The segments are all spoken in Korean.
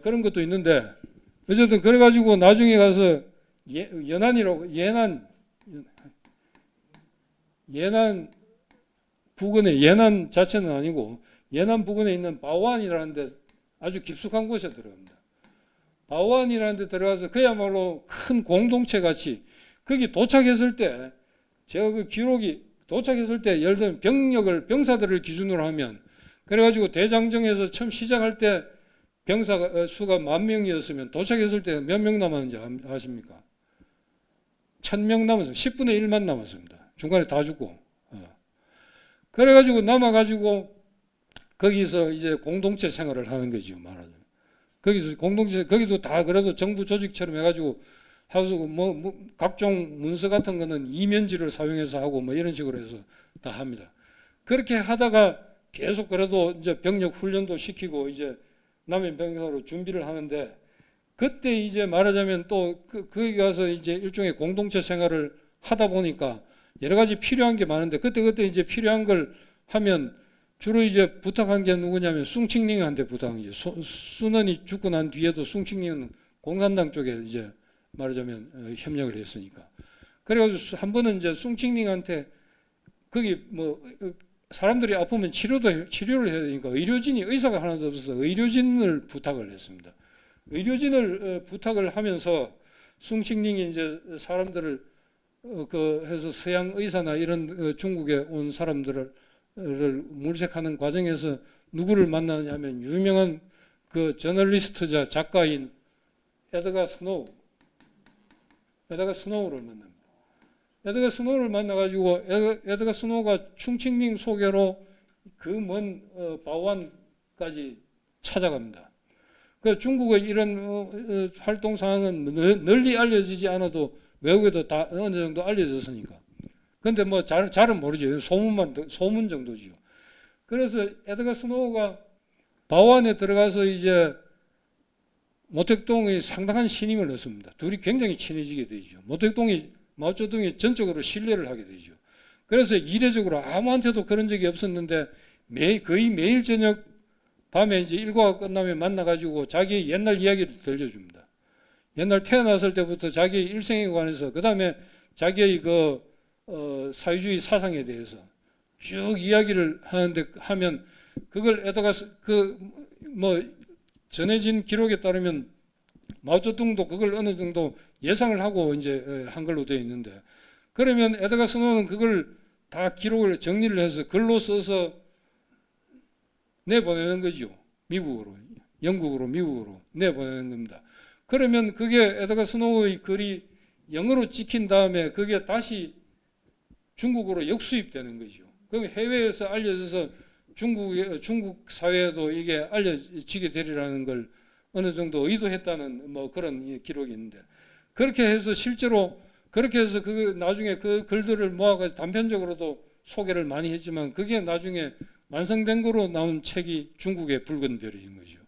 그런 것도 있는데 어쨌든 그래가지고 나중에 가서 연안이라고 예난 부근에 예난 자체는 아니고 예난 부근에 있는 바오안이라는 데 아주 깊숙한 곳에 들어갑니다. 바오안이라는 데 들어가서 그야말로 큰 공동체 같이 거기 도착했을 때 제가 그 기록이 도착했을 때 예를 들면 병사들을 기준으로 하면 그래가지고 대장정에서 처음 시작할 때 병사 수가 10,000명이었으면 도착했을 때 몇 명 남았는지 아십니까? 1,000명 남았습니다. 10분의 1만 남았습니다. 중간에 다 죽고. 그래가지고 남아가지고 거기서 이제 공동체 생활을 하는 거죠, 말하자면. 거기서 공동체, 거기도 다 그래도 정부 조직처럼 해가지고 하고 뭐 각종 문서 같은 거는 이면지를 사용해서 하고 뭐 이런 식으로 해서 다 합니다. 그렇게 하다가 계속 그래도 이제 병력 훈련도 시키고 이제 남해 병사로 준비를 하는데 그때 이제 말하자면 또 거기 가서 이제 일종의 공동체 생활을 하다 보니까 여러 가지 필요한 게 많은데 그때 이제 필요한 걸 하면 주로 이제 부탁한 게 누구냐면 숭칭링한테 부탁한 게 순원이 죽고 난 뒤에도 숭칭링은 공산당 쪽에 이제 말하자면 협력을 했으니까 그래가지고 한 번은 이제 숭칭링한테 거기 뭐 사람들이 아프면 치료를 해야 되니까 의사가 하나도 없어서 의료진을 부탁을 했습니다. 의료진을 부탁을 하면서 숭칭링이 이제 사람들을 해서 서양 의사나 이런 중국에 온 사람들을 물색하는 과정에서 누구를 만나냐면 유명한 그 저널리스트자 작가인 에드가 스노우를 만납니다. 에드가 스노우를 만나가지고 에드가 스노우가 숭칭링 소개로 그 먼 바오안까지 찾아갑니다. 그 중국의 이런 활동 상황은 널리 알려지지 않아도 외국에도 다 어느 정도 알려졌으니까. 근데 뭐 잘은 모르죠. 소문 정도지요. 그래서 에드가 스노우가 바오안에 들어가서 이제 모택동이 상당한 신임을 얻습니다. 둘이 굉장히 친해지게 되죠. 모택동이 마오쩌둥이 전적으로 신뢰를 하게 되죠. 그래서 이례적으로 아무한테도 그런 적이 없었는데 거의 매일 저녁 밤에 이제 일과가 끝나면 만나가지고 자기의 옛날 이야기를 들려줍니다. 옛날 태어났을 때부터 자기의 일생에 관해서 그 다음에 자기의 사회주의 사상에 대해서 쭉 이야기를 하면 그걸 전해진 기록에 따르면 마오쩌둥도 그걸 어느 정도 예상을 하고 이제 한 걸로 되어 있는데 그러면 에드가 스노우는 그걸 다 기록을 정리를 해서 글로 써서 내보내는 거죠. 영국으로 미국으로 내보내는 겁니다. 그러면 그게 에드가 스노우의 글이 영어로 찍힌 다음에 그게 다시 중국어로 역수입되는 거죠. 그럼 해외에서 알려져서 중국 사회에도 이게 알려지게 되리라는 걸 어느 정도 의도했다는 뭐 그런 기록이 있는데 그렇게 해서 실제로 그렇게 해서 나중에 그 글들을 모아가지고 단편적으로도 소개를 많이 했지만 그게 나중에 완성된 거로 나온 책이 중국의 붉은 별인 거죠.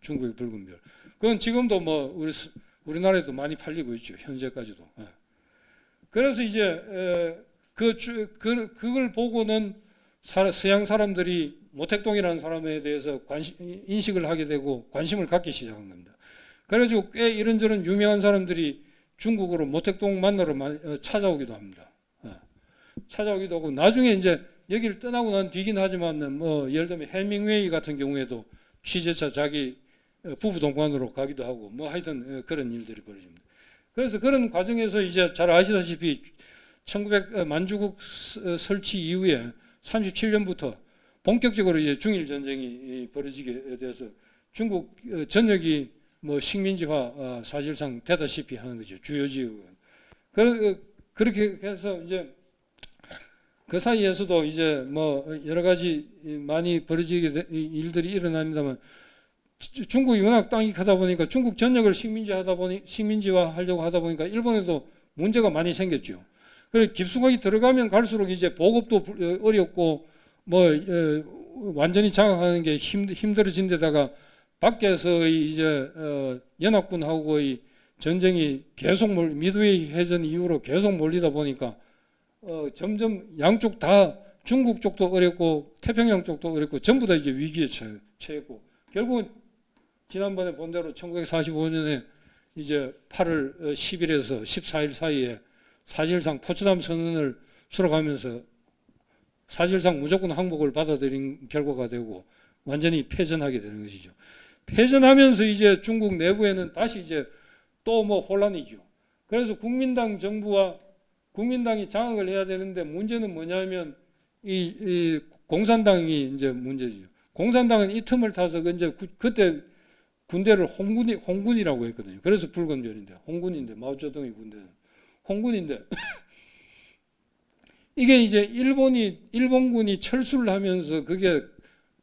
중국의 붉은 별. 그건 지금도 뭐 우리나라에도 많이 팔리고 있죠. 현재까지도. 그래서 이제 그걸 보고는 서양 사람들이 모택동이라는 사람에 대해서 인식을 하게 되고 관심을 갖기 시작한 겁니다. 그래가지고 꽤 이런저런 유명한 사람들이 중국으로 모택동 만나러 찾아오기도 합니다. 찾아오기도 하고 나중에 이제 여기를 떠나고 난 뒤긴 하지만 뭐 예를 들면 헬밍웨이 같은 경우에도 취재차 자기 부부 동반으로 가기도 하고 뭐 하여튼 그런 일들이 벌어집니다. 그래서 그런 과정에서 이제 잘 아시다시피 1900 만주국 설치 이후에 37년부터 본격적으로 이제 중일 전쟁이 벌어지게 돼서 중국 전역이 뭐 식민지화 사실상 되다시피 하는 거죠. 주요 지역은. 그렇게 해서 이제 그 사이에서도 이제 뭐 여러 가지 많이 벌어지게 일들이 일어납니다만 중국이 워낙 땅이 크다 보니까 중국 전역을 식민지화 하려고 하다 보니까 일본에도 문제가 많이 생겼죠. 그래서 깊숙하게 들어가면 갈수록 이제 보급도 어렵고 뭐 완전히 장악하는 게 힘들어진 데다가 밖에서의 이제 연합군하고의 전쟁이 계속 미드웨이 해전 이후로 계속 몰리다 보니까 점점 양쪽 다 중국 쪽도 어렵고 태평양 쪽도 어렵고 전부 다 이제 위기에 처했고 결국은 지난번에 본 대로 1945년에 이제 8월 10일에서 14일 사이에 사실상 포츠담 선언을 수락하면서 사실상 무조건 항복을 받아들인 결과가 되고 완전히 패전하게 되는 것이죠. 패전하면서 이제 중국 내부에는 다시 이제 또 뭐 혼란이죠. 그래서 국민당 정부와 국민당이 장악을 해야 되는데 문제는 뭐냐면 이 공산당이 이제 문제죠. 공산당은 이 틈을 타서 이제 그때 군대를 홍군이라고 했거든요. 그래서 붉은 별인데 홍군인데 마오쩌둥의 군대는 홍군인데 이게 이제 일본군이 철수를 하면서 그게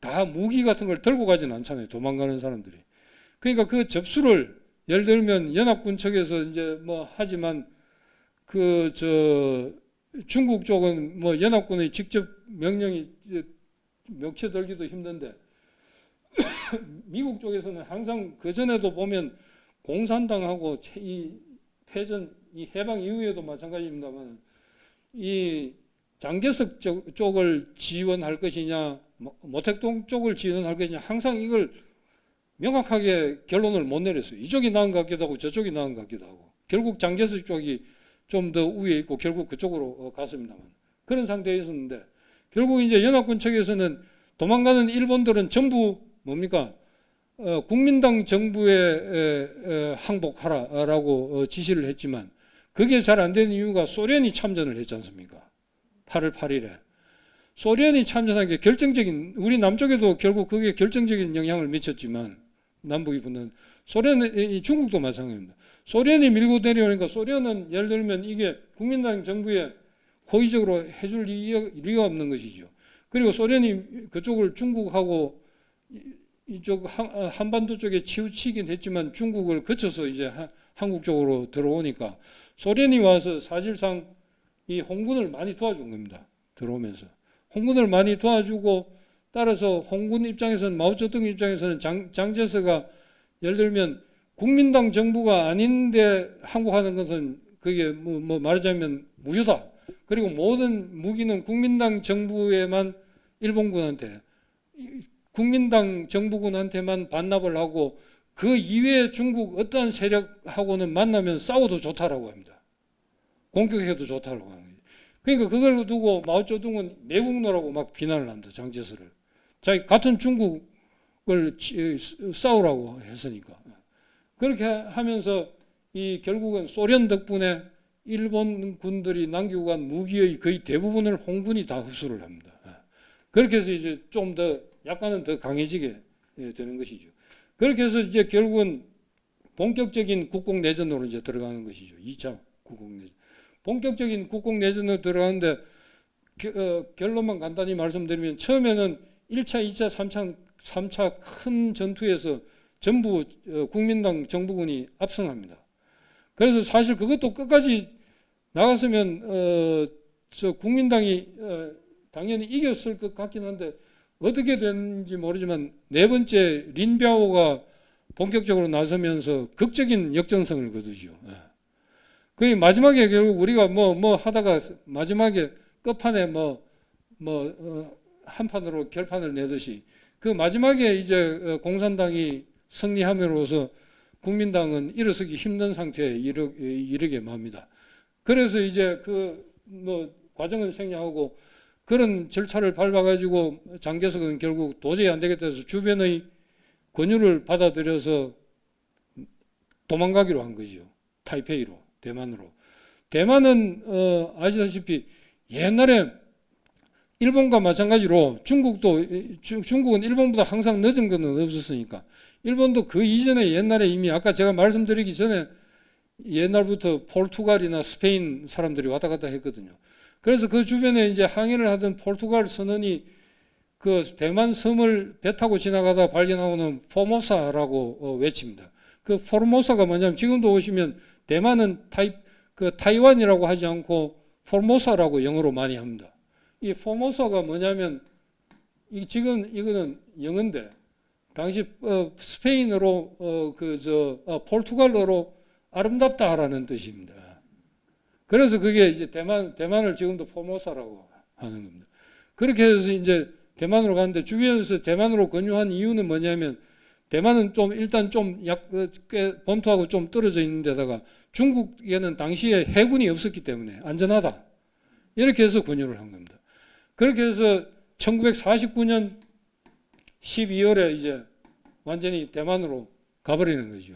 다 무기 같은 걸 들고 가지는 않잖아요. 도망가는 사람들이. 그러니까 그 접수를 예를 들면 연합군 측에서 이제 뭐 하지만 중국 쪽은 뭐 연합군의 직접 명령이 멱쳐들기도 힘든데 미국 쪽에서는 항상 그 전에도 보면 공산당하고 이 패전, 이 해방 이후에도 마찬가지입니다만 이 장개석 쪽을 지원할 것이냐, 모택동 쪽을 지원할 것이냐 항상 이걸 명확하게 결론을 못 내렸어요. 이쪽이 나은 것 같기도 하고 저쪽이 나은 것 같기도 하고 결국 장개석 쪽이 좀 더 위에 있고 결국 그쪽으로 갔습니다만 그런 상태에 있었는데 결국 이제 연합군 측에서는 도망가는 일본들은 전부 뭡니까? 국민당 정부에 항복하라라고 지시를 했지만 그게 잘 안 되는 이유가 소련이 참전을 했지 않습니까? 8월 8일에. 소련이 참전한 게 결정적인, 우리 남쪽에도 결국 그게 결정적인 영향을 미쳤지만 남북이 붙는 중국도 마찬가지입니다. 소련이 밀고 내려오니까 소련은 예를 들면 이게 국민당 정부에 호의적으로 해줄 리가 없는 것이죠. 그리고 소련이 그쪽을 중국하고 이쪽 한반도 쪽에 치우치긴 했지만 중국을 거쳐서 이제 한국 쪽으로 들어오니까 소련이 와서 사실상 이 홍군을 많이 도와준 겁니다. 들어오면서. 홍군을 많이 도와주고 따라서 홍군 입장에서는 마오쩌둥 입장에서는 장제스가 예를 들면 국민당 정부가 아닌데 항복하는 것은 그게 뭐 말하자면 무효다. 그리고 모든 무기는 국민당 정부에만 일본군한테 국민당 정부군한테만 반납을 하고 그 이외에 중국 어떠한 세력하고는 만나면 싸워도 좋다라고 합니다. 공격해도 좋다라고 합니다. 그러니까 그걸 두고 마오쩌둥은 내국노라고 막 비난을 합니다. 장제스를. 자기 같은 중국을 싸우라고 했으니까. 그렇게 하면서 이 결국은 소련 덕분에 일본 군들이 남기고 간 무기의 거의 대부분을 홍군이 다 흡수를 합니다. 그렇게 해서 이제 좀 더 약간은 더 강해지게 되는 것이죠. 그렇게 해서 이제 결국은 본격적인 국공 내전으로 이제 들어가는 것이죠. 2차 국공 내전. 본격적인 국공 내전으로 들어가는데 결론만 간단히 말씀드리면 처음에는 1차, 2차, 3차 큰 전투에서 전부 국민당 정부군이 압승합니다. 그래서 사실 그것도 끝까지 나갔으면 국민당이 당연히 이겼을 것 같긴 한데 어떻게 됐는지 모르지만 네 번째 린비아오가 본격적으로 나서면서 극적인 역전성을 거두죠. 그 마지막에 결국 우리가 뭐 하다가 마지막에 끝판에 한판으로 결판을 내듯이 그 마지막에 이제 공산당이 승리함으로써 국민당은 일어서기 힘든 상태에 이르게 맙니다. 그래서 이제 과정을 생략하고 그런 절차를 밟아가지고 장개석은 결국 도저히 안 되겠다 해서 주변의 권유를 받아들여서 도망가기로 한 거죠. 타이페이로, 대만으로. 대만은 아시다시피 옛날에 일본과 마찬가지로 중국은 일본보다 항상 늦은 건 없었으니까 일본도 그 이전에 옛날에 이미 아까 제가 말씀드리기 전에 옛날부터 포르투갈이나 스페인 사람들이 왔다 갔다 했거든요. 그래서 그 주변에 이제 항해를 하던 포르투갈 선원이 그 대만 섬을 배 타고 지나가다 발견하고는 포모사라고 외칩니다. 그 포르모사가 뭐냐면 지금도 보시면 대만은 타이완이라고 하지 않고 포르모사라고 영어로 많이 합니다. 이 포모사가 뭐냐면 이거는 영어인데 당시 스페인어로 포르투갈어로 아름답다라는 뜻입니다. 그래서 그게 이제 대만을 지금도 포모사라고 하는 겁니다. 그렇게 해서 이제 대만으로 갔는데 주변에서 대만으로 권유한 이유는 뭐냐면 대만은 좀 일단 꽤 본토하고 좀 떨어져 있는 데다가 중국에는 당시에 해군이 없었기 때문에 안전하다. 이렇게 해서 군유를 한 겁니다. 그렇게 해서 1949년 12월에 이제 완전히 대만으로 가버리는 거죠.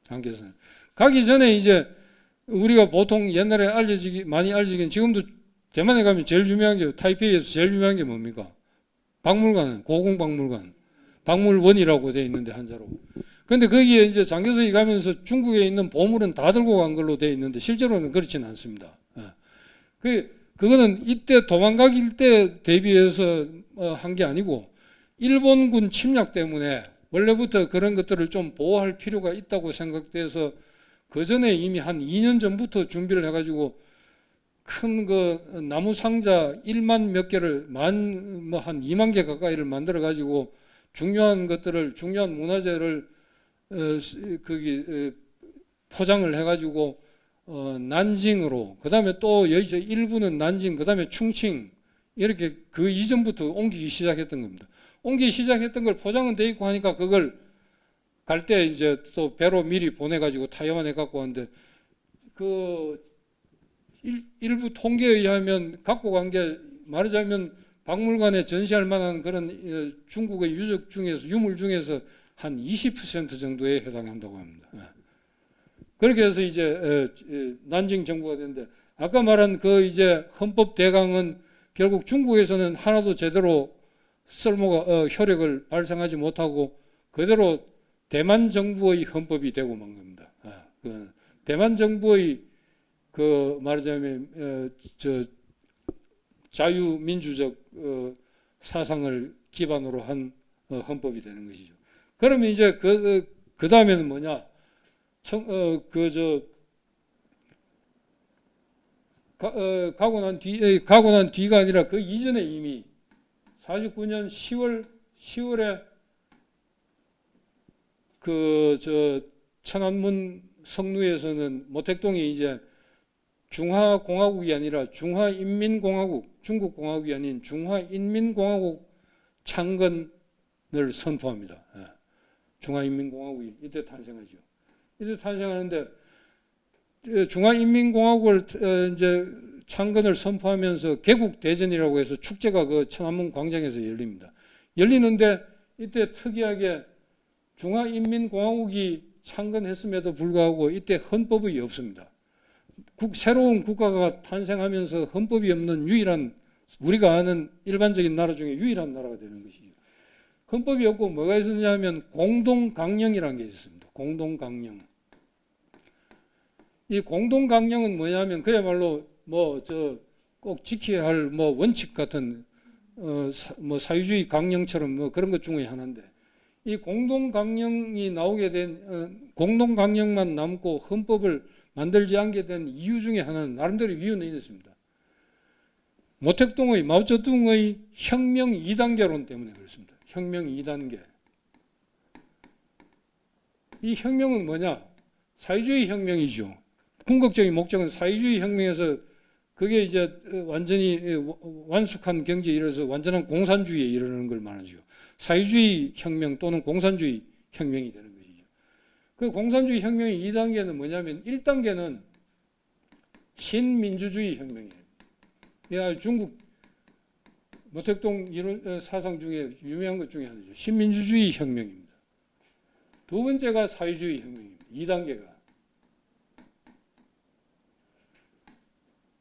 장개선. 가기 전에 이제 우리가 보통 옛날에 많이 알려지긴 지금도 대만에 가면 제일 유명한 게 타이페이에서 제일 유명한 게 뭡니까? 박물관, 고궁박물관. 박물원이라고 되어 있는데 한자로. 근데 거기에 이제 장개석이 가면서 중국에 있는 보물은 다 들고 간 걸로 되어 있는데 실제로는 그렇지는 않습니다. 그거는 이때 도망가길 때 대비해서 한 게 아니고 일본군 침략 때문에 원래부터 그런 것들을 좀 보호할 필요가 있다고 생각돼서 그 전에 이미 한 2년 전부터 준비를 해가지고 큰 그 나무 상자 1만 몇 개를 한 2만 개 가까이를 만들어 가지고 중요한 문화재를 거기 포장을 해가지고 난징으로 그다음에 또 일부는 난징 그다음에 충칭 이렇게 그 이전부터 옮기기 시작했던 겁니다. 옮기기 시작했던 걸 포장은 돼 있고 하니까 그걸 갈 때 이제 또 배로 미리 보내가지고 타이완에 갖고 왔는데 그 일부 통계에 의하면 갖고 간 게 말하자면 박물관에 전시할 만한 그런 중국의 유물 중에서 한 20% 정도에 해당한다고 합니다. 그렇게 해서 이제 난징 정부가 됐는데 아까 말한 그 이제 헌법 대강은 결국 중국에서는 하나도 제대로 효력을 발생하지 못하고 그대로 대만 정부의 헌법이 되고 만 겁니다. 대만 정부의 그 말하자면 자유민주적 사상을 기반으로 한 헌법이 되는 것이죠. 그러면 이제 그 다음에는 뭐냐? 가고 난 뒤가 아니라 그 이전에 이미 49년 10월에 천안문 성루에서는 모택동이 이제 중화공화국이 아니라 중화인민공화국, 중국공화국이 아닌 중화인민공화국 창건을 선포합니다. 중화인민공화국이 이때 탄생하죠. 이때 탄생하는데 중화인민공화국을 이제 창건을 선포하면서 개국대전이라고 해서 축제가 그 천안문 광장에서 열립니다. 열리는데 이때 특이하게 중화인민공화국이 창건했음에도 불구하고 이때 헌법이 없습니다. 새로운 국가가 탄생하면서 헌법이 없는 유일한 우리가 아는 일반적인 나라 중에 유일한 나라가 되는 것이죠. 헌법이 없고 뭐가 있었냐 하면 공동강령이라는 게 있습니다. 공동강령. 이 공동강령은 뭐냐면 그야말로 꼭 지켜야 할 원칙 같은 사회주의 강령처럼 그런 것 중에 하나인데 이 공동강령이 나오게 된 공동강령만 남고 헌법을 만들지 않게 된 이유 중에 하나는 나름대로 이유는 있습니다. 모택동의 마오쩌둥의 혁명 2단계론 때문에 그렇습니다. 혁명 2단계. 이 혁명은 뭐냐? 사회주의 혁명이죠. 궁극적인 목적은 사회주의 혁명에서 그게 이제 완전히 완숙한 경제에 이르러서 완전한 공산주의에 이르는 걸 말하죠. 사회주의 혁명 또는 공산주의 혁명이 되는 것이죠. 그 공산주의 혁명의 2단계는 뭐냐면 1단계는 신민주주의 혁명이에요. 중국 모택동 이론 사상 중에 유명한 것 중에 하나죠. 신민주주의 혁명입니다. 두 번째가 사회주의 혁명입니다. 2단계가.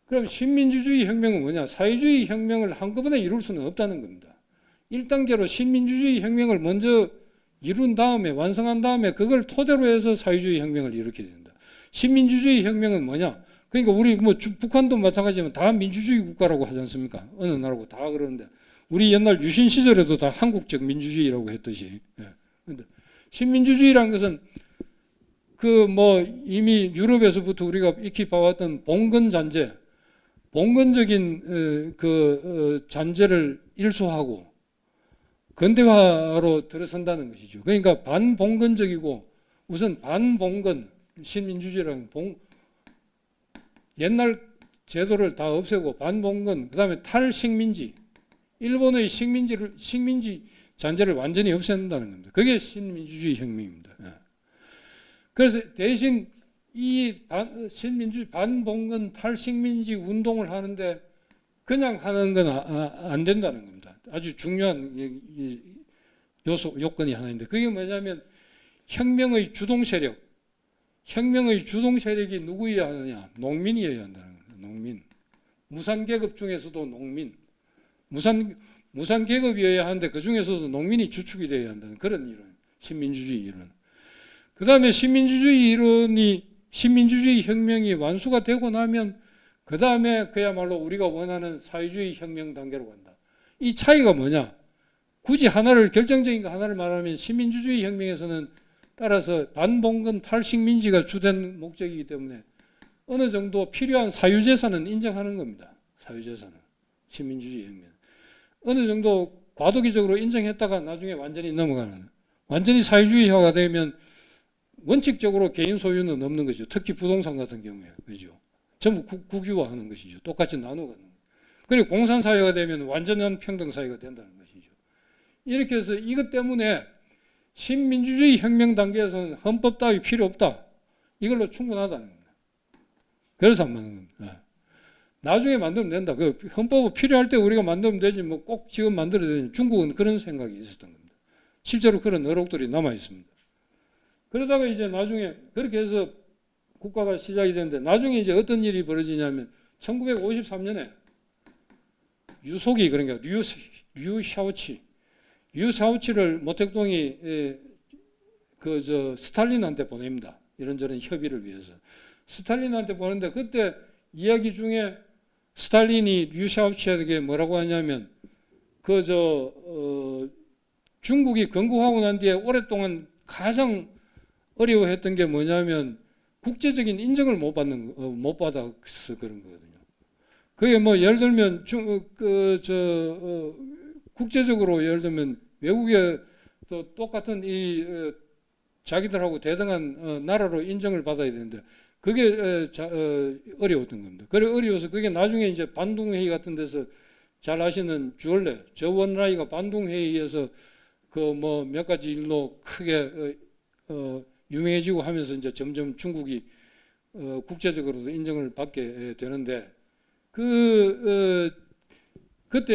그럼 신민주주의 혁명은 뭐냐? 사회주의 혁명을 한꺼번에 이룰 수는 없다는 겁니다. 1단계로 신민주주의 혁명을 먼저 이룬 다음에 완성한 다음에 그걸 토대로 해서 사회주의 혁명을 일으켜야 된다. 신민주주의 혁명은 뭐냐? 그러니까 우리 북한도 마찬가지지만 다 민주주의 국가라고 하지 않습니까? 어느 나라고 다 그러는데 우리 옛날 유신 시절에도 다 한국적 민주주의라고 했듯이. 근데 신민주주의라는 것은 이미 유럽에서부터 우리가 익히 봐왔던 봉건잔재, 봉건적인 잔재를 일소하고 근대화로 들어선다는 것이죠. 그러니까 반봉건적이고 우선 반봉건 신민주주의라는 옛날 제도를 다 없애고 반봉건 그다음에 탈식민지 일본의 식민지 잔재를 완전히 없앤다는 겁니다. 그게 신민주주의 혁명입니다. 예. 그래서 대신 이 신민주주의 반봉건 탈식민지 운동을 하는데 그냥 하는 건 안 된다는 겁니다. 아주 중요한 요건이 하나 있는데 그게 뭐냐면 혁명의 주동 세력이 누구여야 하느냐? 농민이어야 한다는 겁니다. 농민. 무산계급 중에서도 농민. 무산계급이어야 하는데 그 중에서도 농민이 주축이 되어야 한다는 그런 이론. 신민주주의 이론. 그 다음에 신민주주의 혁명이 완수가 되고 나면 그 다음에 그야말로 우리가 원하는 사회주의 혁명 단계로 간다. 이 차이가 뭐냐? 굳이 결정적인 거 하나를 말하면 신민주주의 혁명에서는 따라서 반봉건 탈식민지가 주된 목적이기 때문에 어느 정도 필요한 사유재산은 인정하는 겁니다. 사유재산은. 신민주주의 혁명. 어느 정도 과도기적으로 인정했다가 나중에 완전히 넘어가는. 완전히 사유주의화가 되면 원칙적으로 개인 소유는 없는 거죠. 특히 부동산 같은 경우에. 그죠? 전부 국유화하는 것이죠. 똑같이 나눠가는. 그리고 공산사회가 되면 완전한 평등사회가 된다는 것이죠. 이렇게 해서 이것 때문에 신민주주의 혁명 단계에서는 헌법 따위 필요 없다. 이걸로 충분하다는 겁니다. 그래서 안 만든 겁니다. 나중에 만들면 된다. 그 헌법은 필요할 때 우리가 만들면 되지 뭐 꼭 지금 만들어야 되는 중국은 그런 생각이 있었던 겁니다. 실제로 그런 의혹들이 남아 있습니다. 그러다가 이제 나중에 그렇게 해서 국가가 시작이 되는데 나중에 이제 어떤 일이 벌어지냐면 1953년에 유속이 그러니까 류샤오치를 모택동이 스탈린한테 보냅니다. 이런저런 협의를 위해서. 스탈린한테 보는데 그때 이야기 중에 스탈린이 류샤오치에게 뭐라고 하냐면 중국이 건국하고 난 뒤에 오랫동안 가장 어려워했던 게 뭐냐면 국제적인 인정을 못 받아서 그런 거거든요. 그게 뭐 예를 들면 국제적으로 예를 들면 외국에 또 똑같은 자기들하고 대등한 나라로 인정을 받아야 되는데 그게 어려웠던 겁니다. 그래 어려워서 그게 나중에 이제 반둥회의 같은 데서 잘 아시는 저원라이가 반둥회의에서 그 뭐 몇 가지 일로 크게 유명해지고 하면서 이제 점점 중국이 국제적으로도 인정을 받게 되는데 그때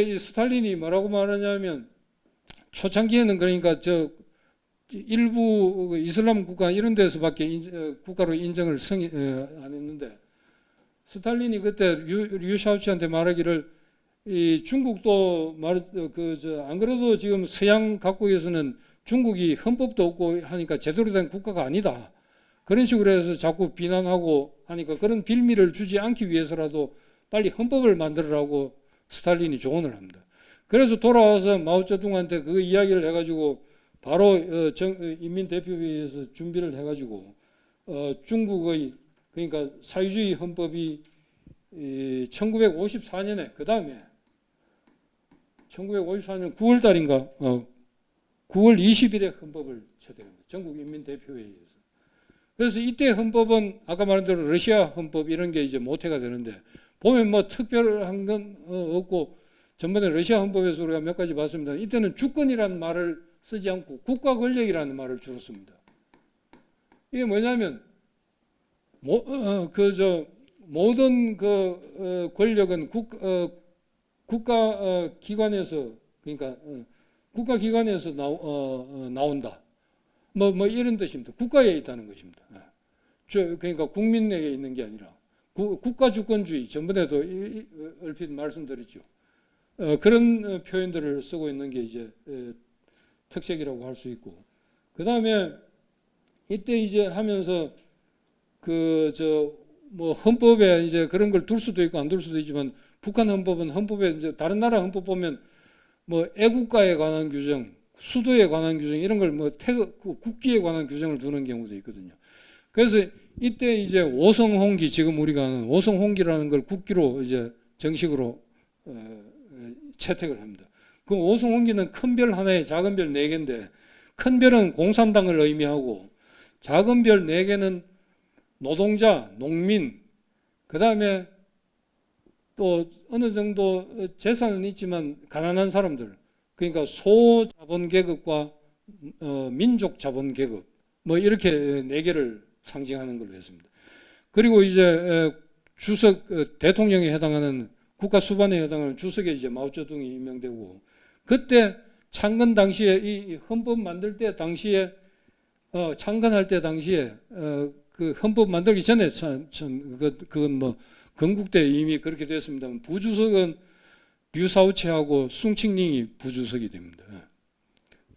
이 스탈린이 뭐라고 말하냐면 초창기에는 그러니까 일부 이슬람 국가 이런 데서밖에 국가로 인정을 안 했는데 스탈린이 그때 류샤오치한테 말하기를 이 중국도 안 그래도 지금 서양 각국에서는 중국이 헌법도 없고 하니까 제대로 된 국가가 아니다. 그런 식으로 해서 자꾸 비난하고 하니까 그런 빌미를 주지 않기 위해서라도 빨리 헌법을 만들으라고 스탈린이 조언을 합니다. 그래서 돌아와서 마오쩌둥한테 그 이야기를 해가지고 바로 인민대표회의에서 준비를 해가지고 중국의 그러니까 사회주의 헌법이 1954년에 그 다음에 1954년 9월 달인가 9월 20일에 헌법을 채택합니다. 전국인민대표회의에서. 그래서 이때 헌법은 아까 말한 대로 러시아 헌법 이런 게 이제 모태가 되는데 보면 뭐 특별한 건 없고 전번에 러시아 헌법에서 우리가 몇 가지 봤습니다. 이때는 주권이라는 말을 쓰지 않고 국가 권력이라는 말을 주로 씁니다. 이게 뭐냐면 모든 권력은 국가 기관에서 그러니까 국가 기관에서 나온다. 뭐 이런 뜻입니다. 국가에 있다는 것입니다. 그러니까 국민에게 있는 게 아니라 국가 주권주의 전번에도 얼핏 말씀드렸죠. 그런 표현들을 쓰고 있는 게 이제 특색이라고 할 수 있고 그 다음에 이때 이제 하면서 뭐 헌법에 이제 그런 걸 둘 수도 있고 안 둘 수도 있지만 북한 헌법은 헌법에 이제 다른 나라 헌법 보면 뭐 애국가에 관한 규정, 수도에 관한 규정 이런 걸 뭐 국기에 관한 규정을 두는 경우도 있거든요. 그래서 이때 이제 오성홍기 지금 우리가 하는 오성홍기라는 걸 국기로 이제 정식으로 채택을 합니다. 그 오성홍기는 큰 별 하나에 작은 별 4개인데 큰 별은 공산당을 의미하고 작은 별 4개는 노동자, 농민, 그 다음에 또 어느 정도 재산은 있지만 가난한 사람들, 그러니까 소자본 계급과 민족 자본 계급 뭐 이렇게 네 개를 상징하는 걸로 했습니다. 그리고 이제 주석 대통령에 해당하는 국가 수반에 해당하는 주석에 이제 마오쩌둥이 임명되고 그때 창건 당시에 이 헌법 만들 때 당시에 창건할 때 당시에 그 헌법 만들기 전에 그건 뭐 건국때 이미 그렇게 됐습니다만 부주석은 류사오치하고 숭칭링이 부주석이 됩니다.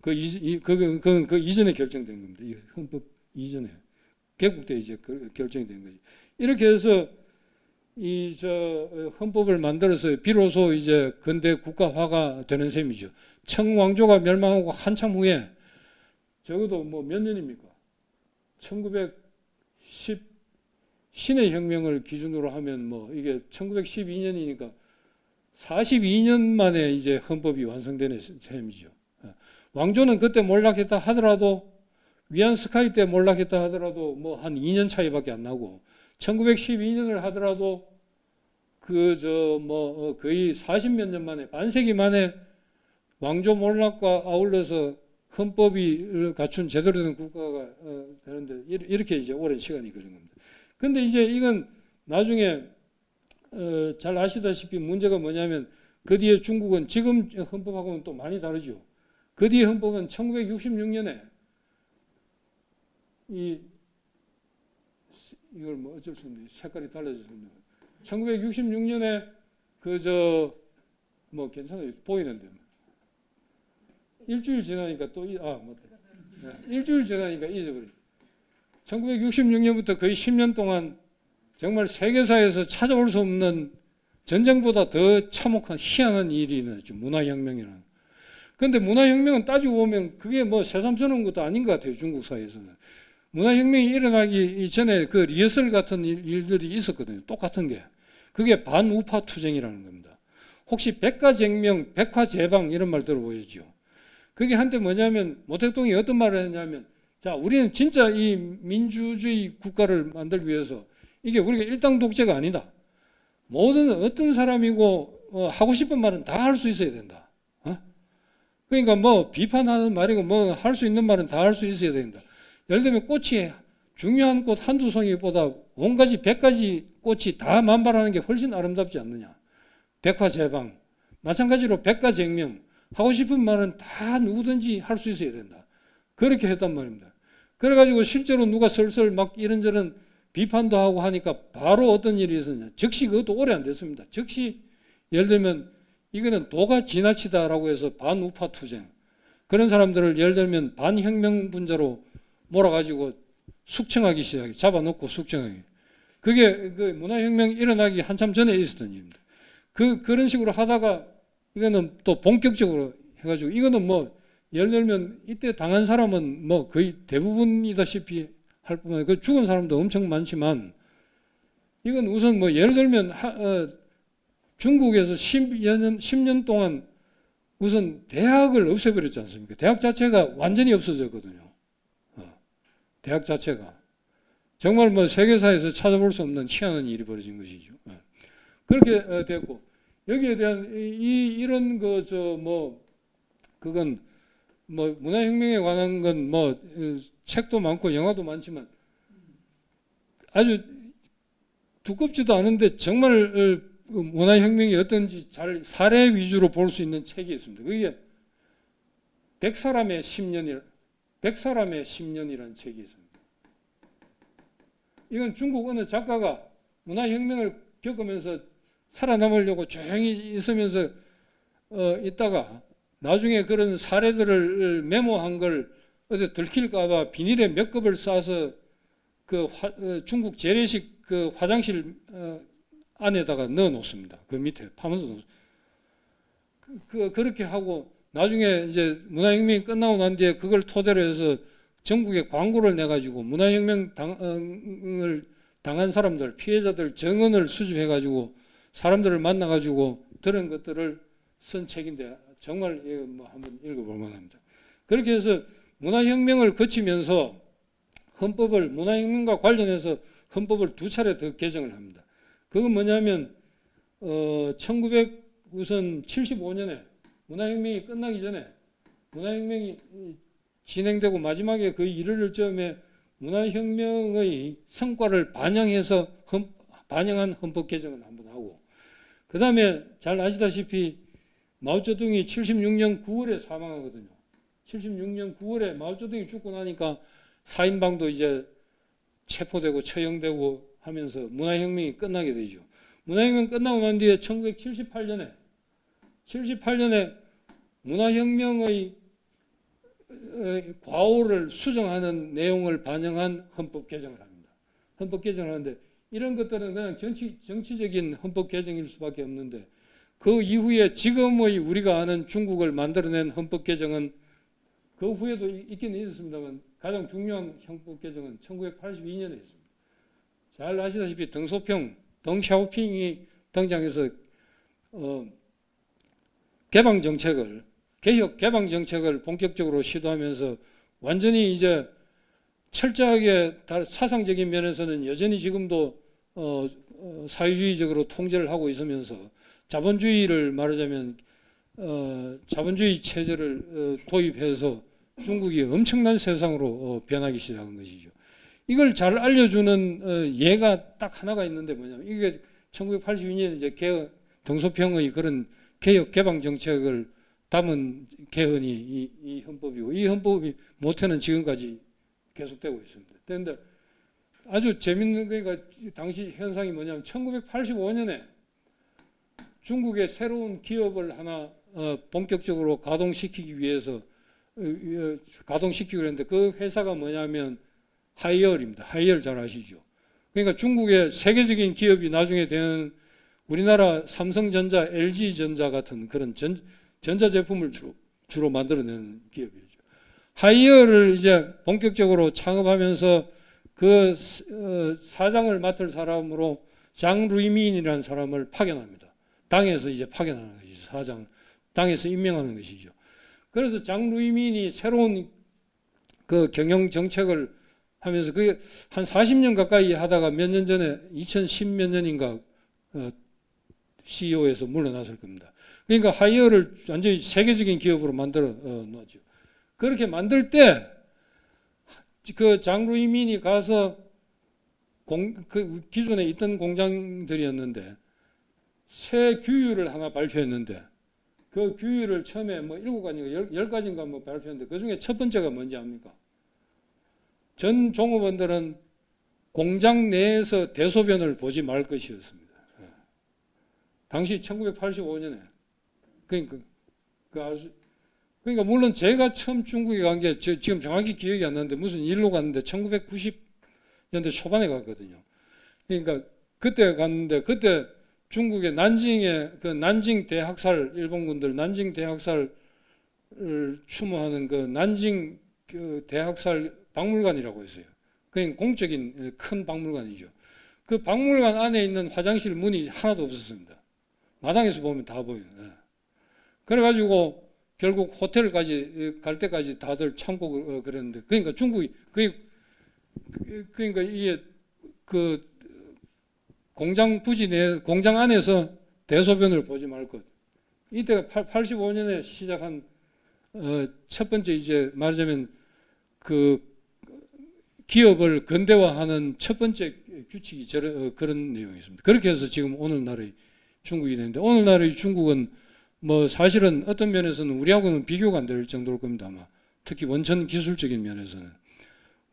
그 이전에 결정된 겁니다. 이 헌법 이전에 개국 때 이제 결정이 된 거지. 이렇게 해서 이 헌법을 만들어서 비로소 이제 근대 국가화가 되는 셈이죠. 청왕조가 멸망하고 한참 후에 적어도 뭐 몇 년입니까? 1910 신의 혁명을 기준으로 하면 뭐 이게 1912년이니까 42년 만에 이제 헌법이 완성되는 셈이죠. 왕조는 그때 몰락했다 하더라도 위안스카이 때 몰락했다 하더라도 뭐 한 2년 차이밖에 안 나고 1912년을 하더라도 거의 40몇 년 만에 반세기 만에 왕조 몰락과 아울러서 헌법이 갖춘 제대로 된 국가가 되는데 이렇게 이제 오랜 시간이 걸린 겁니다. 근데 이제 이건 나중에 잘 아시다시피 문제가 뭐냐면 그 뒤에 중국은 지금 헌법하고는 또 많이 다르죠. 그 뒤에 헌법은 1966년에 이걸 뭐 어쩔 수 없는 색깔이 달라졌습니다. 1966년에 뭐 괜찮아요. 보이는데. 일주일 지나니까 또 일주일 지나니까 잊어버려. 1966년부터 거의 10년 동안 정말 세계사에서 찾아올 수 없는 전쟁보다 더 참혹한 희한한 일이 일어났죠. 문화혁명이라는. 그런데 문화혁명은 따지고 보면 그게 뭐 새삼스러운 것도 아닌 것 같아요. 중국 사회에서는. 문화혁명이 일어나기 이전에 그 리허설 같은 일들이 있었거든요. 똑같은 게. 그게 반우파 투쟁이라는 겁니다. 혹시 백가쟁명, 백화제방 이런 말 들어보셨죠? 그게 한때 뭐냐면 모택동이 어떤 말을 했냐면 자, 우리는 진짜 이 민주주의 국가를 만들기 위해서 이게 우리가 일당 독재가 아니다. 모든 어떤 사람이고 하고 싶은 말은 다 할 수 있어야 된다. 그러니까 뭐 비판하는 말이고 뭐 할 수 있는 말은 다 할 수 있어야 된다. 예를 들면 꽃이 중요한 꽃 한두 송이보다 온가지 100가지 꽃이 다 만발하는 게 훨씬 아름답지 않느냐. 백화제방. 마찬가지로 백가쟁명. 하고 싶은 말은 다 누구든지 할 수 있어야 된다. 그렇게 했단 말입니다. 그래가지고 실제로 누가 설설 막 이런저런 비판도 하고 하니까 바로 어떤 일이 있었냐. 즉시 그것도 오래 안 됐습니다. 즉시 예를 들면 이거는 도가 지나치다라고 해서 반우파 투쟁. 그런 사람들을 예를 들면 반혁명분자로 몰아가지고 숙청하기 시작해. 잡아놓고 숙청하기. 그게 그 문화혁명이 일어나기 한참 전에 있었던 일입니다. 그런 식으로 하다가 이거는 또 본격적으로 해가지고 이거는 뭐 예를 들면 이때 당한 사람은 뭐 거의 대부분이다시피 할 뿐만 아니라 그 죽은 사람도 엄청 많지만 이건 우선 뭐 예를 들면 중국에서 10년 동안 우선 대학을 없애버렸지 않습니까? 대학 자체가 완전히 없어졌거든요. 대학 자체가. 정말 뭐 세계사에서 찾아볼 수 없는 희한한 일이 벌어진 것이죠. 그렇게 됐고 여기에 대한 이런 그건 뭐 문화혁명에 관한 건 뭐 책도 많고 영화도 많지만 아주 두껍지도 않은데 정말 문화혁명이 어떤지 잘 사례 위주로 볼 수 있는 책이 있습니다. 그게 100사람의 10년이라는 책이 있습니다. 이건 중국 어느 작가가 문화혁명을 겪으면서 살아남으려고 조용히 있으면서 있다가 나중에 그런 사례들을 메모한 걸 어디 들킬까봐 비닐에 몇 겹을 싸서 중국 재래식 그 화장실 안에다가 넣어 놓습니다. 그 밑에 파면서 그렇게 하고 나중에 이제 문화혁명이 끝나고 난 뒤에 그걸 토대로 해서 전국에 광고를 내가지고 문화혁명 당을 당한 사람들, 피해자들 정언을 수집해가지고 사람들을 만나가지고 들은 것들을 쓴 책인데 정말 뭐 한번 읽어볼 만합니다. 그렇게 해서 문화혁명을 거치면서 헌법을 문화혁명과 관련해서 헌법을 2차례 더 개정을 합니다. 그건 뭐냐면 1975년에 문화혁명이 끝나기 전에 문화혁명이 진행되고 마지막에 거의 이르를 즈음에 문화혁명의 성과를 반영한 헌법 개정은 한번 하고, 그 다음에 잘 아시다시피 마오쩌둥이 76년 9월에 사망하거든요. 76년 9월에 마오쩌둥이 죽고 나니까 사인방도 이제 체포되고 처형되고 하면서 문화혁명이 끝나게 되죠. 문화혁명 끝나고 난 뒤에 1978년에 문화혁명의 과오를 수정하는 내용을 반영한 헌법 개정을 합니다. 헌법 개정을 하는데 이런 것들은 그냥 정치적인 헌법 개정일 수밖에 없는데, 그 이후에 지금의 우리가 아는 중국을 만들어낸 헌법 개정은 그 후에도 있기는 있었습니다만 가장 중요한 헌법 개정은 1982년에 있습니다. 잘 아시다시피 덩샤오핑이 등장해서 개혁 개방 정책을 본격적으로 시도하면서 완전히 이제 철저하게 사상적인 면에서는 여전히 지금도 사회주의적으로 통제를 하고 있으면서 자본주의를 말하자면 자본주의 체제를 도입해서 중국이 엄청난 세상으로 변하기 시작한 것이죠. 이걸 잘 알려주는 예가 딱 하나가 있는데 뭐냐면, 이게 1982년에 이제 덩소평의 그런 개혁 개방 정책을 담은 개헌이 이 헌법이고, 이 헌법이 모태는 지금까지 계속되고 있습니다. 그런데 아주 재밌는 거가 당시 현상이 뭐냐면 1985년에 중국의 새로운 기업을 하나 본격적으로 가동시키기 위해서 가동시키기로 했는데, 그 회사가 뭐냐면 하이얼입니다. 하이얼 잘 아시죠? 그러니까 중국의 세계적인 기업이 나중에 되는 우리나라 삼성전자, LG전자 같은 그런 전자제품을 주로 만들어내는 기업이죠. 하이얼을 이제 본격적으로 창업하면서 그 사장을 맡을 사람으로 장 루이민이라는 사람을 파견합니다. 당에서 이제 파견하는 것이죠. 사장, 당에서 임명하는 것이죠. 그래서 장 루이민이 새로운 그 경영 정책을 하면서 그게 한 40년 가까이 하다가 몇 년 전에 2010 몇 년인가 CEO에서 물러났을 겁니다. 그러니까 하이어를 완전히 세계적인 기업으로 만들어 놓았죠. 그렇게 만들 때 그 장루이민이 가서 그 기존에 있던 공장들이었는데 새 규율을 하나 발표했는데, 그 규율을 처음에 뭐 7가지인가 10가지인가 뭐 발표했는데, 그 중에 첫 번째가 뭔지 압니까? 전 종업원들은 공장 내에서 대소변을 보지 말 것이었습니다. 당시 1985년에. 그러니까 물론 제가 처음 중국에 간 게 지금 정확히 기억이 안 나는데 무슨 일로 갔는데 1990년대 초반에 갔거든요. 그러니까 그때 갔는데, 그때 중국의 난징에 그 난징 대학살, 일본군들 난징 대학살을 추모하는 그 난징 그 대학살 박물관이라고 했어요. 그냥 공적인 큰 박물관이죠. 그 박물관 안에 있는 화장실 문이 하나도 없었습니다. 마당에서 보면 다 보여요. 그래가지고 결국 호텔까지 갈 때까지 다들 참고 그랬는데, 그러니까 중국이 그러니까 이게 그 공장 부지 내 공장 안에서 대소변을 보지 말 것. 이때가 85년에 시작한 첫 번째 이제 말하자면 그 기업을 근대화하는 첫 번째 규칙이 그런 내용이 있습니다. 그렇게 해서 지금 오늘날의 중국이 되는데, 오늘날의 중국은 뭐 사실은 어떤 면에서는 우리하고는 비교가 안 될 정도일 겁니다. 아마 특히 원천 기술적인 면에서는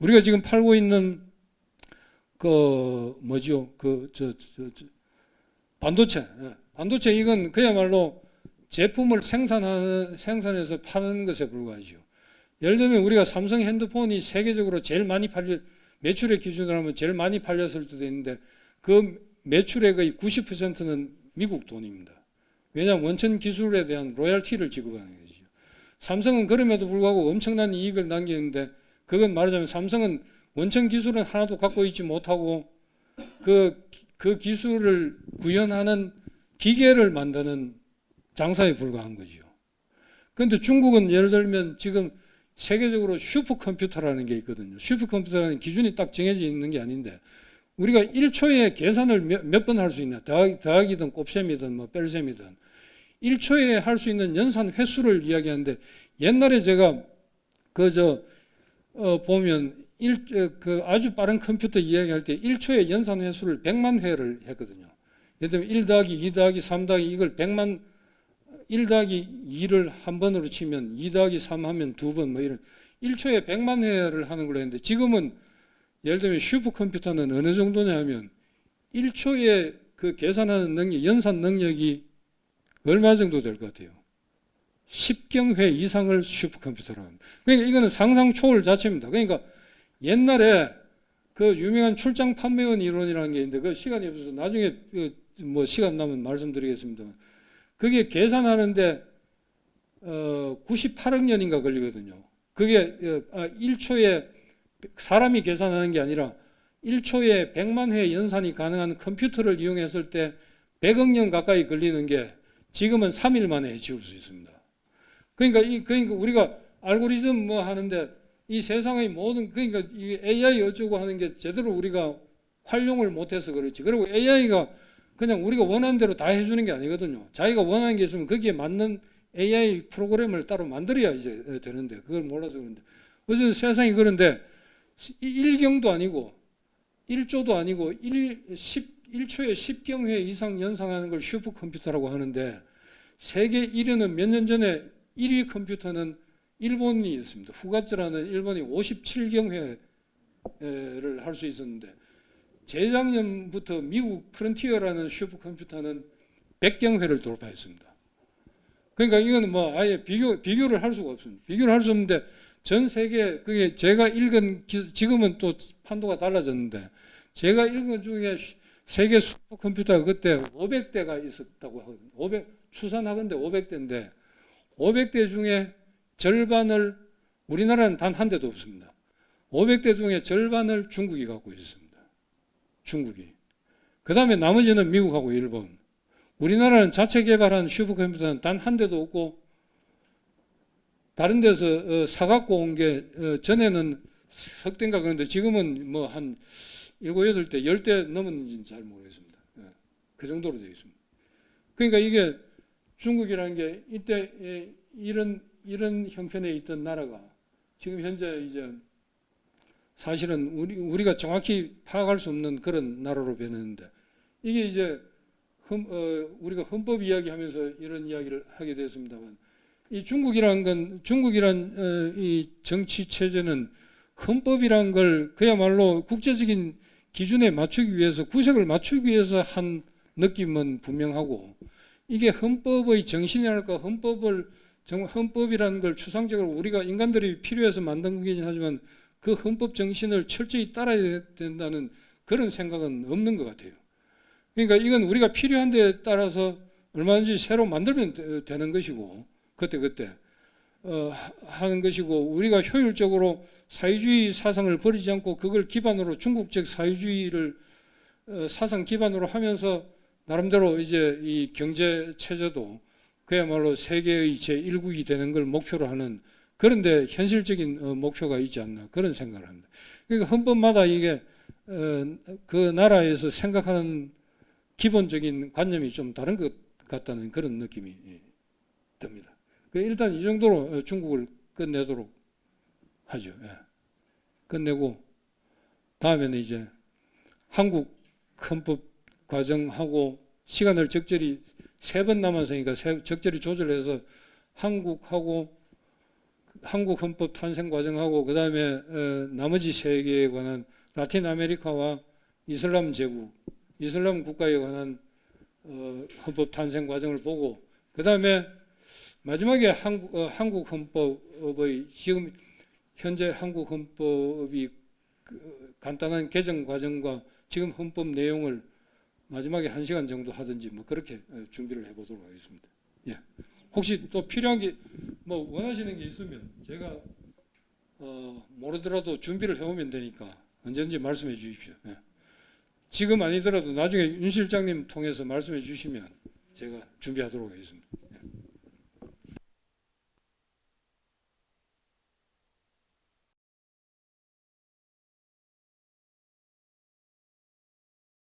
우리가 지금 팔고 있는 그 뭐죠? 반도체 이건 그야말로 제품을 생산해서 파는 것에 불과하죠. 예를 들면 우리가 삼성 핸드폰이 세계적으로 제일 많이 매출의 기준으로 하면 제일 많이 팔렸을 때도 있는데, 그 매출액의 90%는 미국 돈입니다. 왜냐하면 원천 기술에 대한 로열티를 지급하는 것이죠. 삼성은 그럼에도 불구하고 엄청난 이익을 남기는데, 그건 말하자면 삼성은 원천 기술은 하나도 갖고 있지 못하고 그 기술을 구현하는 기계를 만드는 장사에 불과한 거죠. 그런데 중국은 예를 들면 지금 세계적으로 슈퍼컴퓨터라는 게 있거든요. 슈퍼컴퓨터라는 기준이 딱 정해져 있는 게 아닌데, 우리가 1초에 계산을 몇 번 할 수 있냐, 더하기든 곱셈이든 뭐 뺄셈이든 1초에 할 수 있는 연산 횟수를 이야기하는데 옛날에 제가 보면 아주 빠른 컴퓨터 이야기할 때 1초에 연산 횟수를 100만 회를 했거든요. 예를 들면 1 더하기 2 더하기 3 더하기 이걸 100만 1 더하기 2를 한 번으로 치면 2 더하기 3 하면 두 번 뭐 이런 1초에 100만 회를 하는 걸로 했는데 지금은 예를 들면 슈퍼컴퓨터는 어느 정도냐 하면 1초에 그 계산하는 능력, 연산 능력이 얼마 정도 될 것 같아요? 10경회 이상을 슈퍼컴퓨터로 합니다. 그러니까 이거는 상상 초월 자체입니다. 그러니까 옛날에 그 유명한 출장 판매원 이론이라는 게 있는데 그 시간이 없어서 나중에 뭐 시간 나면 말씀드리겠습니다만 그게 계산하는데 98억 년인가 걸리거든요. 그게 1초에 사람이 계산하는 게 아니라 1초에 100만 회 연산이 가능한 컴퓨터를 이용했을 때 100억 년 가까이 걸리는 게 지금은 3일 만에 지울 수 있습니다. 그러니까 우리가 알고리즘 뭐 하는데 이 세상의 모든 그러니까 이 AI 어쩌고 하는 게 제대로 우리가 활용을 못해서 그렇지. 그리고 AI가 그냥 우리가 원하는 대로 다 해주는 게 아니거든요. 자기가 원하는 게 있으면 거기에 맞는 AI 프로그램을 따로 만들어야 이제 되는데 그걸 몰라서 그런데 어쨌든 세상이 그런데 1경도 아니고 1조도 아니고 1초에 10경회 이상 연상하는 걸 슈퍼컴퓨터라고 하는데 세계 1위는 몇 년 전에 1위 컴퓨터는 일본이 있습니다. 후가츠라는 일본이 57경회를 할 수 있었는데 재작년부터 미국 프론티어라는 슈퍼컴퓨터는 100경회를 돌파했습니다. 그러니까 이거는 뭐 아예 비교를 할 수가 없습니다. 비교를 할 수 없는데 전 세계 그게 제가 읽은 지금은 또 판도가 달라졌는데 제가 읽은 것 중에 세계 슈퍼컴퓨터가 그때 500대가 있었다고 하거든요. 추산하건대 500대인데 500대 중에 절반을 우리나라는 단 한 대도 없습니다. 500대 중에 절반을 중국이 갖고 있습니다. 중국이. 그 다음에 나머지는 미국하고 일본. 우리나라는 자체 개발한 슈퍼컴퓨터는 단 한 대도 없고 다른 데서 사갖고 온 게 전에는 석 대인가 그런데 지금은 뭐 한 7, 8대, 10대 넘었는지는 잘 모르겠습니다. 그 정도로 되어 있습니다. 그러니까 이게 중국이라는 게 이때 이런 형편에 있던 나라가 지금 현재 이제 사실은 우리가 정확히 파악할 수 없는 그런 나라로 변했는데 이게 이제 우리가 헌법 이야기하면서 이런 이야기를 하게 됐습니다만 이 중국이란 이 정치 체제는 헌법이란 걸 그야말로 국제적인 기준에 맞추기 위해서 구색을 맞추기 위해서 한 느낌은 분명하고 이게 헌법의 정신이랄까 헌법이라는 걸 추상적으로 우리가 인간들이 필요해서 만든 거긴 하지만 그 헌법 정신을 철저히 따라야 된다는 그런 생각은 없는 것 같아요. 그러니까 이건 우리가 필요한 데에 따라서 얼마든지 새로 만들면 되는 것이고 그때 하는 것이고 우리가 효율적으로 사회주의 사상을 버리지 않고 그걸 기반으로 중국적 사회주의를 사상 기반으로 하면서 나름대로 이제 이 경제 체제도 그야말로 세계의 제1국이 되는 걸 목표로 하는 그런데 현실적인 목표가 있지 않나 그런 생각을 합니다. 그러니까 헌법마다 이게 그 나라에서 생각하는 기본적인 관념이 좀 다른 것 같다는 그런 느낌이 듭니다. 일단 이 정도로 중국을 끝내도록 하죠. 끝내고 다음에는 이제 한국 헌법 과정하고 시간을 적절히 3번 남았으니까 적절히 조절해서 한국하고 한국 헌법 탄생 과정하고 그 다음에 나머지 세계에 관한 라틴 아메리카와 이슬람 제국, 이슬람 국가에 관한 헌법 탄생 과정을 보고 그 다음에 마지막에 한국 헌법의 지금 현재 한국 헌법이 간단한 개정 과정과 지금 헌법 내용을 마지막에 1시간 정도 하든지 뭐 그렇게 준비를 해보도록 하겠습니다. 예. 혹시 또 필요한 게 뭐 원하시는 게 있으면 제가 모르더라도 준비를 해오면 되니까 언제든지 말씀해 주십시오. 예. 지금 아니더라도 나중에 윤 실장님 통해서 말씀해 주시면 제가 준비하도록 하겠습니다.